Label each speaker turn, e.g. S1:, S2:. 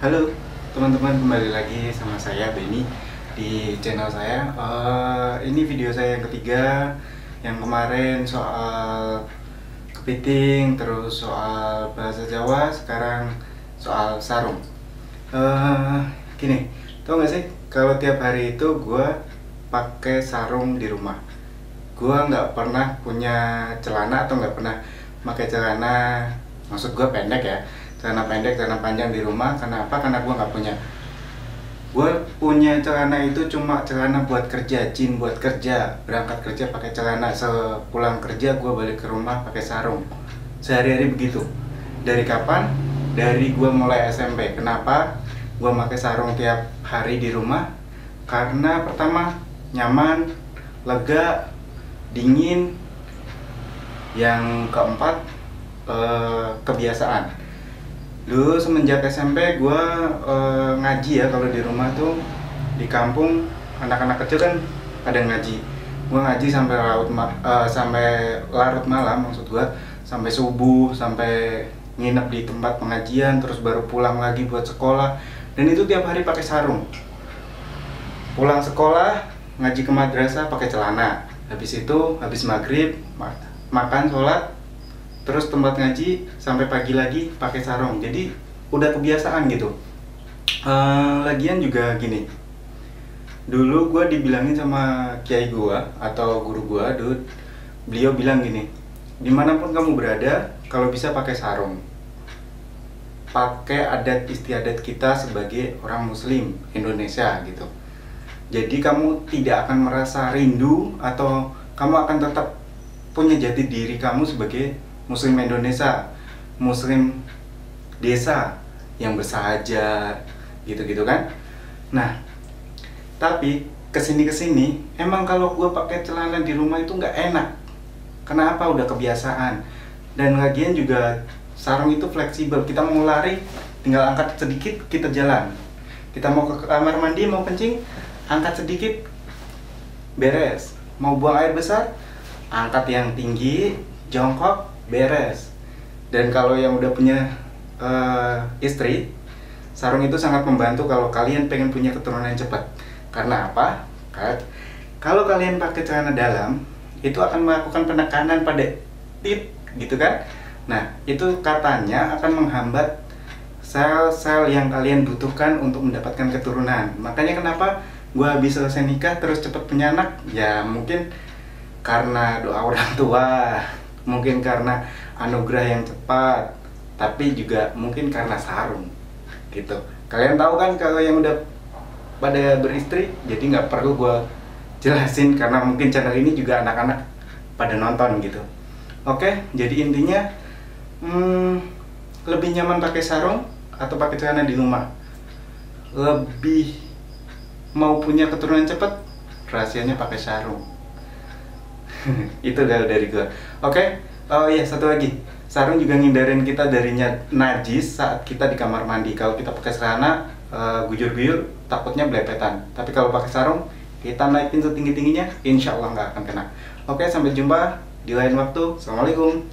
S1: Halo teman-teman, kembali lagi sama saya Benny di channel saya. Ini video saya yang ketiga. Yang kemarin soal kepiting, terus soal bahasa Jawa, sekarang soal sarung. Gini, tau gak sih kalau tiap hari itu gue pakai sarung di rumah. Gue nggak pernah punya celana atau nggak pernah pakai celana, maksud gue pendek ya, celana pendek, celana panjang di rumah. Karena apa? Karena gue nggak punya. Gue punya celana itu cuma celana buat kerja, buat kerja, berangkat kerja pakai celana, sepulang kerja gue balik ke rumah pakai sarung. Sehari-hari begitu. Dari kapan? Dari gue mulai SMP. Kenapa gue pakai sarung tiap hari di rumah? Karena pertama, nyaman, lega, dingin. Yang keempat, kebiasaan. Dulu semenjak SMP gue ngaji ya. Kalau di rumah tuh, di kampung anak-anak kecil kan pada ngaji. Gue ngaji sampai sampai larut malam, maksud gue sampai subuh, sampai nginep di tempat pengajian, terus baru pulang lagi buat sekolah. Dan itu tiap hari pakai sarung. Pulang sekolah, ngaji ke madrasah pakai celana. Habis itu, habis maghrib, makan, sholat, terus tempat ngaji sampai pagi lagi pakai sarung. Jadi udah kebiasaan gitu. Lagian juga gini, dulu gue dibilangin sama kiai gue atau guru gue, beliau bilang gini, dimanapun kamu berada, kalau bisa pakai sarung, pakai adat istiadat kita sebagai orang muslim Indonesia gitu. Jadi kamu tidak akan merasa rindu, atau kamu akan tetap punya jati diri kamu sebagai muslim Indonesia, muslim desa yang bersahaja gitu-gitu kan. Nah, tapi kesini emang kalau gue pakai celana di rumah itu nggak enak. Kenapa? Udah kebiasaan. Dan lagian juga sarung itu fleksibel. Kita mau lari, tinggal angkat sedikit, kita jalan. Kita mau ke kamar mandi, mau kencing, angkat sedikit, beres. Mau buang air besar, angkat yang tinggi, jongkok, beres. Dan kalau yang udah punya istri, sarung itu sangat membantu kalau kalian pengen punya keturunan yang cepat. Karena apa? Kalau kalian pakai celana dalam, itu akan melakukan penekanan pada tit, gitu kan? Nah, itu katanya akan menghambat sel-sel yang kalian butuhkan untuk mendapatkan keturunan. Makanya kenapa gue habis selesai nikah terus cepet punya anak? Ya mungkin karena doa orang tua, mungkin karena anugerah yang cepat, tapi juga mungkin karena sarung gitu. Kalian tahu kan kalau yang udah pada beristri, jadi nggak perlu gue jelasin karena mungkin channel ini juga anak-anak pada nonton gitu. Oke, jadi intinya lebih nyaman pakai sarung atau pakai celana di rumah? Lebih mau punya keturunan cepat, rahasianya pakai sarung. Itu dari gue. Oke. Oh iya, satu lagi, sarung juga ngindarin kita dari najis saat kita di kamar mandi. Kalau kita pakai celana guyur-guyur, takutnya belepetan. Tapi kalau pakai sarung, kita naikin setinggi-tingginya, insya Allah nggak akan kena. Oke, sampai jumpa di lain waktu. Assalamualaikum.